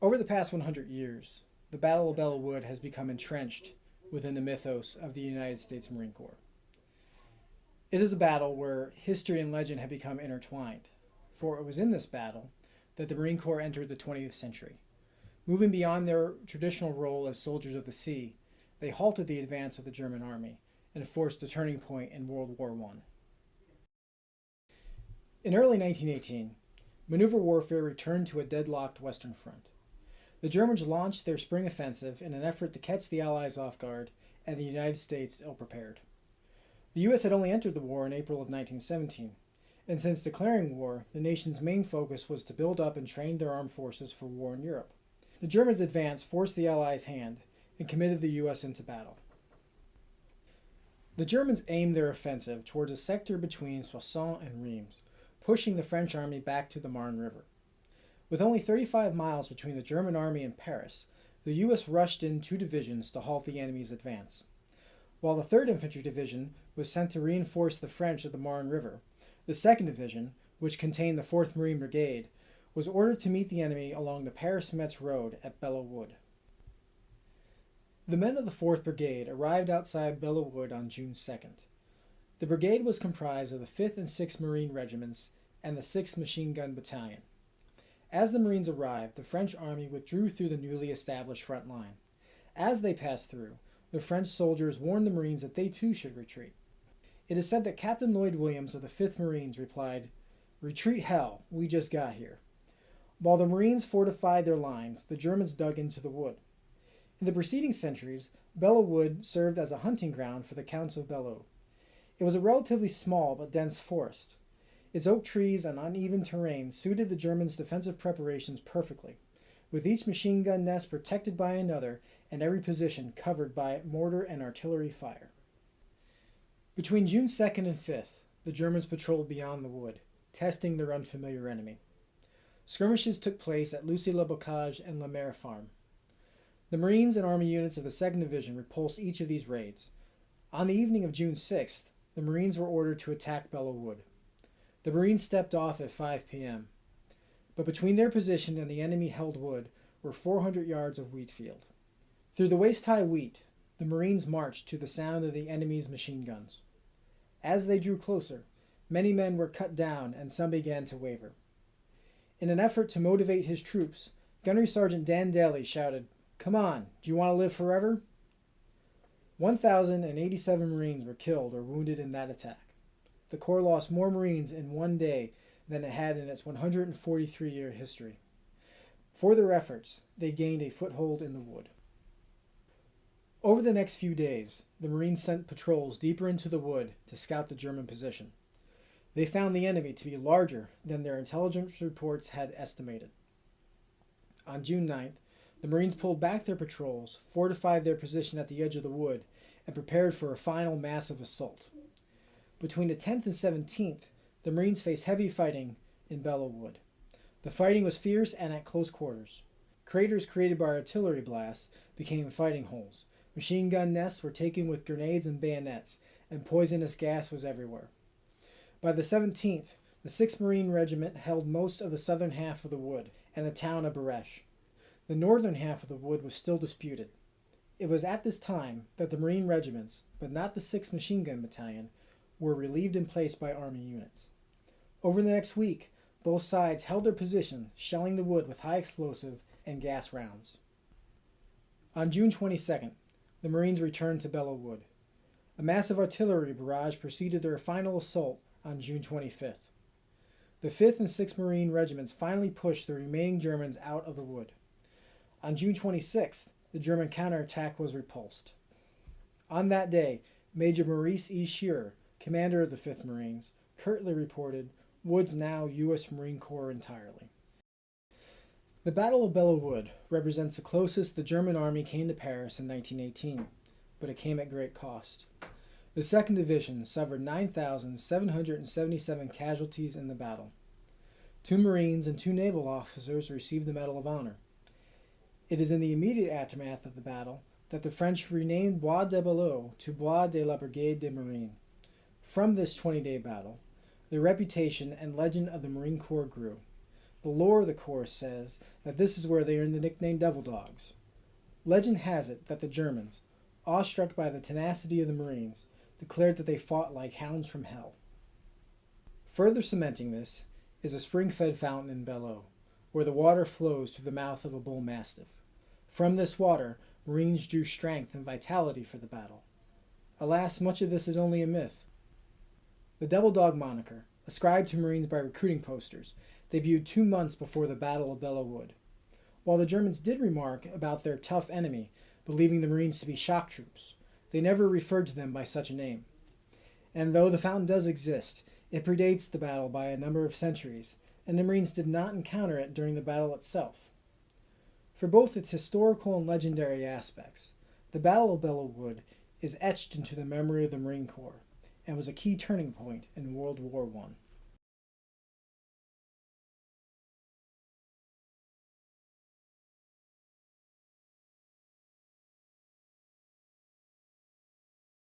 Over the past 100 years, the Battle of Belleau Wood has become entrenched within the mythos of the United States Marine Corps. It is a battle where history and legend have become intertwined, for it was in this battle that the Marine Corps entered the 20th century. Moving beyond their traditional role as soldiers of the sea, they halted the advance of the German army and forced a turning point in World War I. In early 1918, maneuver warfare returned to a deadlocked Western Front. The Germans launched their spring offensive in an effort to catch the Allies off guard and the United States ill-prepared. The U.S. had only entered the war in April of 1917, and since declaring war, the nation's main focus was to build up and train their armed forces for war in Europe. The Germans' advance forced the Allies' hand and committed the U.S. into battle. The Germans aimed their offensive towards a sector between Soissons and Reims, pushing the French army back to the Marne River. With only 35 miles between the German army and Paris, the U.S. rushed in 2 divisions to halt the enemy's advance. While the 3rd Infantry Division was sent to reinforce the French at the Marne River, the 2nd Division, which contained the 4th Marine Brigade, was ordered to meet the enemy along the Paris-Metz road at Belleau Wood. The men of the 4th Brigade arrived outside Belleau Wood on June 2nd. The brigade was comprised of the 5th and 6th Marine Regiments and the 6th Machine Gun Battalion. As the Marines arrived, the French army withdrew through the newly established front line. As they passed through, the French soldiers warned the Marines that they too should retreat. It is said that Captain Lloyd Williams of the 5th Marines replied, "Retreat hell, we just got here." While the Marines fortified their lines, the Germans dug into the wood. In the preceding centuries, Belleau Wood served as a hunting ground for the Counts of Belleau. It was a relatively small but dense forest. Its oak trees and uneven terrain suited the Germans' defensive preparations perfectly, with each machine gun nest protected by another and every position covered by mortar and artillery fire. Between June 2nd and 5th, the Germans patrolled beyond the wood, testing their unfamiliar enemy. Skirmishes took place at Lucy-le-Bocage and La Mer Farm. The Marines and Army units of the 2nd Division repulsed each of these raids. On the evening of June 6th, the Marines were ordered to attack Belleau Wood. The Marines stepped off at 5 p.m., but between their position and the enemy-held wood were 400 yards of wheat field. Through the waist-high wheat, the Marines marched to the sound of the enemy's machine guns. As they drew closer, many men were cut down and some began to waver. In an effort to motivate his troops, Gunnery Sergeant Dan Daly shouted, "Come on, do you want to live forever?" 1,087 Marines were killed or wounded in that attack. The Corps lost more Marines in one day than it had in its 143-year history. For their efforts, they gained a foothold in the wood. Over the next few days, the Marines sent patrols deeper into the wood to scout the German position. They found the enemy to be larger than their intelligence reports had estimated. On June 9th, the Marines pulled back their patrols, fortified their position at the edge of the wood, and prepared for a final massive assault. Between the 10th and 17th, the Marines faced heavy fighting in Belleau Wood. The fighting was fierce and at close quarters. Craters created by artillery blasts became fighting holes. Machine gun nests were taken with grenades and bayonets, and poisonous gas was everywhere. By the 17th, the 6th Marine Regiment held most of the southern half of the wood and the town of Baresh. The northern half of the wood was still disputed. It was at this time that the Marine regiments, but not the 6th Machine Gun Battalion, were relieved in place by Army units. Over the next week, both sides held their position, shelling the wood with high explosive and gas rounds. On June 22nd, the Marines returned to Belleau Wood. A massive artillery barrage preceded their final assault on June 25th. The 5th and 6th Marine Regiments finally pushed the remaining Germans out of the wood. On June 26th, the German counterattack was repulsed. On that day, Major Maurice E. Shearer, commander of the 5th Marines, curtly reported, "Wood's now U.S. Marine Corps entirely." The Battle of Belleau Wood represents the closest the German army came to Paris in 1918, but it came at great cost. The 2nd Division suffered 9,777 casualties in the battle. 2 Marines and 2 naval officers received the Medal of Honor. It is in the immediate aftermath of the battle that the French renamed Bois de Belleau to Bois de la Brigade des Marines. From this 20-day battle, the reputation and legend of the Marine Corps grew. The lore of the Corps says that this is where they earned the nickname Devil Dogs. Legend has it that the Germans, awestruck by the tenacity of the Marines, declared that they fought like hounds from hell. Further cementing this is a spring-fed fountain in Belleau, where the water flows through the mouth of a bull mastiff. From this water, Marines drew strength and vitality for the battle. Alas, much of this is only a myth. The Devil Dog moniker, ascribed to Marines by recruiting posters, debuted 2 months before the Battle of Belleau Wood. While the Germans did remark about their tough enemy, believing the Marines to be shock troops, they never referred to them by such a name. And though the fountain does exist, it predates the battle by a number of centuries, and the Marines did not encounter it during the battle itself. For both its historical and legendary aspects, the Battle of Belleau Wood is etched into the memory of the Marine Corps and was a key turning point in World War I.